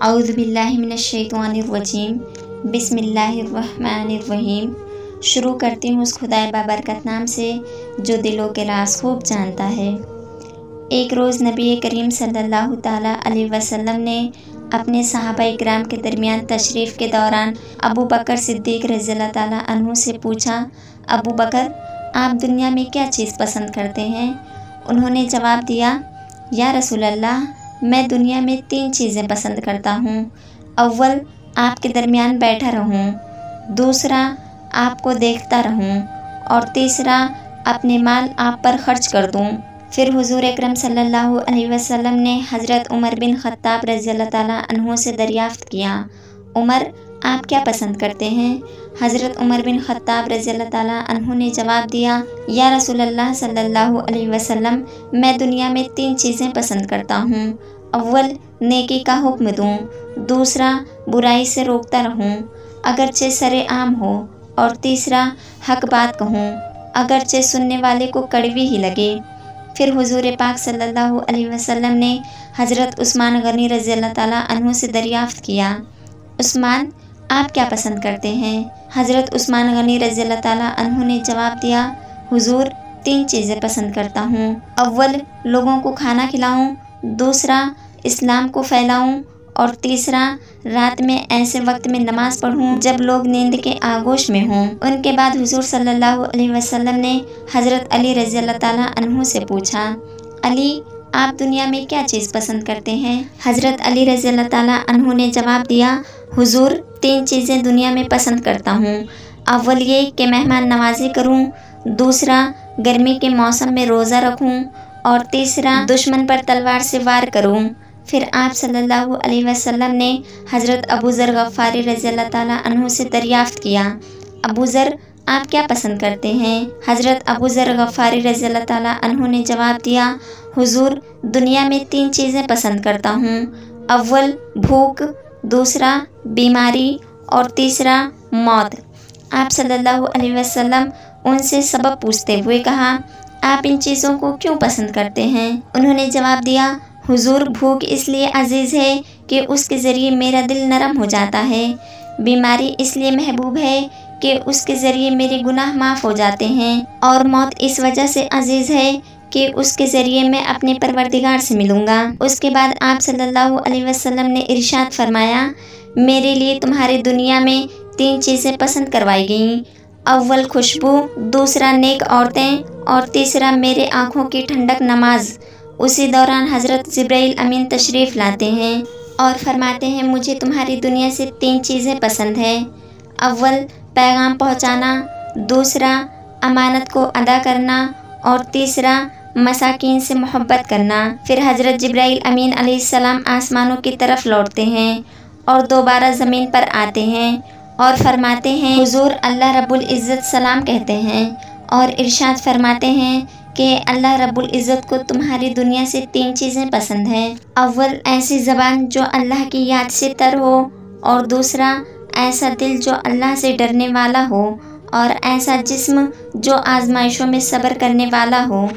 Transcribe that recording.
औज़ु बिल्लाहि मिनश्शैतानिर्रजीम बिस्मिल्लाहिर्रहमानिर्रहीम। शुरू करती हूँ उस खुदाए बाबरकत नाम से जो दिलों के राज खूब जानता है। एक रोज़ नबी करीम सल्लल्लाहु ताला अलैहि वसल्लम ने अपने सहाबा इकराम के दरमियान तशरीफ़ के दौरान अबू बकर सिद्दीक़ रज़ियल्लाहु ताला अन्हु से पूछा, अबू बकर, आप दुनिया में क्या चीज़ पसंद करते हैं? उन्होंने जवाब दिया, या रसूल अल्लाह, मैं दुनिया में 3 चीज़ें पसंद करता हूँ। अव्वल, आपके दरमियान बैठा रहूँ, दूसरा, आपको देखता रहूँ, और तीसरा, अपने माल आप पर खर्च कर दूँ। फिर हुज़ूर अकरम सल्लल्लाहु अलैहि वसल्लम ने हज़रत उमर बिन ख़त्ताब रज़ियल्लाहु ताला अन्हु से दरियाफ़्त किया, उमर, आप क्या पसंद करते हैं? हज़रत उमर बिन ख़त्ताब रज़ियल्लाहु ताला अन्हु ने जवाब दिया, या रसूल अल्लाह सल्लल्लाहु अलैहि वसल्लम, मैं दुनिया में 3 चीज़ें पसंद करता हूँ। अव्वल, नेकी का हुक्म दूँ, दूसरा, बुराई से रोकता रहूँ अगरचे सरे आम हो, और तीसरा, हक बात कहूँ अगरचे सुनने वाले को कड़वी ही लगे। फिर हुजूर पाक सल्लल्लाहु अलैहि वसल्लम ने हज़रत उस्मान गनी रज़ियल्लाहु ताला अन्हु से दरियाफ़्त किया, उस्मान, आप क्या पसंद करते हैं? हज़रत उस्मान गनी रज़ियल्लाहु ताला अन्हु ने जवाब दिया, हुजूर, 3 चीज़ें पसंद करता हूँ। अव्वल, लोगों को खाना खिलाऊँ, दूसरा, इस्लाम को फैलाऊँ, और तीसरा, रात में ऐसे वक्त में नमाज़ पढ़ूँ जब लोग नींद के आगोश में हों। उनके बाद हुजूर सल्लल्लाहु अलैहि वसल्लम ने हज़रत अली रज़ियल्लाहु ताला अन्हु से पूछा, अली, आप दुनिया में क्या चीज़ पसंद करते हैं? हज़रत अली रज़ियल्लाहु ताला अन्हु ने जवाब दिया, हुजूर, 3 चीज़ें दुनिया में पसंद करता हूँ। अव्वल ये कि मेहमान नवाजी करूँ, दूसरा, गर्मी के मौसम में रोज़ा रखूँ, और तीसरा, दुश्मन पर तलवार से वार करूँ। फिर आप सल्लल्लाहु अलैहि वसल्लम ने हज़रत अबू ज़र गफ़ारी रज़ियल्लाहु ताला अन्हु से दरियाफ़्त किया, अबू ज़र, आप क्या पसंद करते हैं? हज़रत अबू ज़र गफ़ारी रज़ियल्लाहु ताला अन्हु ने जवाब दिया, हुजूर, दुनिया में 3 चीज़ें पसंद करता हूँ। अव्वल, भूख, दूसरा, बीमारी, और तीसरा, मौत। आप सल्लल्लाहु अलैहि वसल्लम उनसे सबब पूछते हुए कहा, आप इन चीज़ों को क्यों पसंद करते हैं? उन्होंने जवाब दिया, हुजूर, भूख इसलिए अजीज़ है कि उसके ज़रिए मेरा दिल नरम हो जाता है। बीमारी इसलिए महबूब है कि उसके ज़रिए मेरे गुनाह माफ़ हो जाते हैं, और मौत इस वजह से अजीज़ है कि उसके ज़रिए मैं अपने परवरदिगार से मिलूँगा। उसके बाद आप सल्लल्लाहु अलैहि वसल्लम ने इरशाद फरमाया, मेरे लिए तुम्हारी दुनिया में 3 चीज़ें पसंद करवाई गईं। अव्वल, खुशबू, दूसरा, नेक औरतें, और तीसरा, मेरे आँखों की ठंडक नमाज। उसी दौरान हज़रत जिब्राइल अमीन तशरीफ़ लाते हैं और फरमाते हैं, मुझे तुम्हारी दुनिया से 3 चीज़ें पसंद हैं। अव्वल, पैगाम पहुँचाना, दूसरा, अमानत को अदा करना, और तीसरा, मसाकीन से मोहब्बत करना। फिर हज़रत जिब्राइल अमीन अलैहिस्सलाम आसमानों की तरफ लौटते हैं और दोबारा ज़मीन पर आते हैं और फरमाते हैं, हुजूर, अल्लाह रब्बुल इज़्ज़त सलाम कहते हैं और इरशाद फरमाते हैं कि अल्लाह रब्बुल इज़्ज़त को तुम्हारी दुनिया से 3 चीज़ें पसंद हैं। अव्वल, ऐसी ज़बान जो अल्लाह की याद से तर हो, और दूसरा, ऐसा दिल जो अल्लाह से डरने वाला हो, और ऐसा जिस्म जो आजमाइशों में सब्र करने वाला हो।